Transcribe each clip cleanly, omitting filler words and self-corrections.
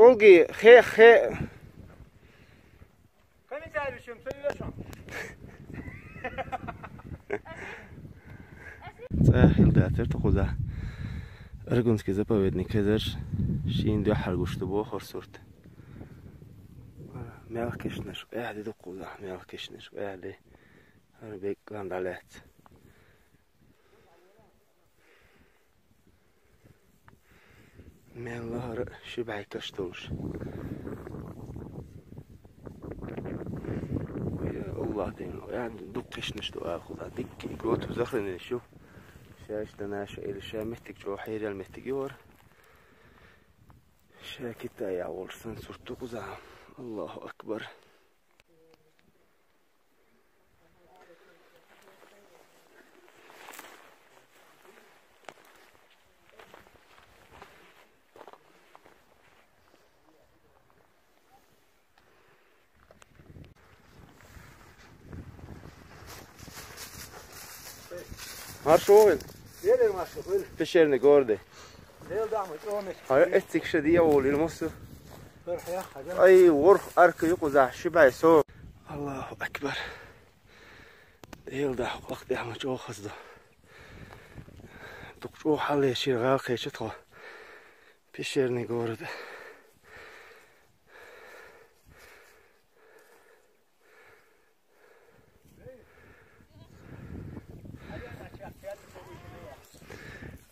اولگی خی خیلی تعریفشم سویشم ساحل داتر تخوزه ارگونس که zapovednik eder شین دو حرگوشت بو خورسورت ملکشنش قاعد دقوزه ملکشنش قاعد هر بیک گاندالت ملهار شبعی کشتوش الله دين يعني دقش نشتو اخذ هذيك قوت وزخرني شوف شاش دناش الى شامتك جو حير المتجور شاكتا يا ورسن صرتو قزع الله اكبر Marshall. Gelir Marshall. Pişerini gördü. Değil damat olmuş. Hayır ettik şediye oğlu ilmosu. Bırh ya hacım. Ay vurf arkı yukuza şibay so. Allahu Ekber. Değil de vakti ama çok hızlı. Çok halı yeşil gal keşit o. Pişerini gördü.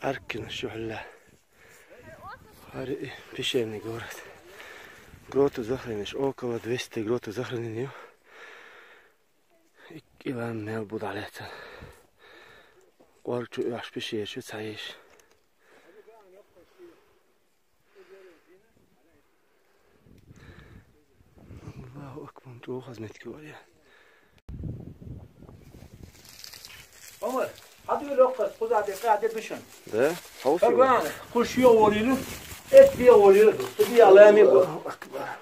أركن الشعلة هاري بيشيرني قورت قروتو زخرينش أوكا ودويستي قروتو زخرينيو إلان ميل بود عليتا قورتو يعش بيشير شو تعيش الله أكبر جو خزمتك وريا عمر hadi öyle okuz, kuzade kade bişin. ده حوصي Bakın, kuş yok oluyor, et bir oluyor, bir alayım bu. أكبر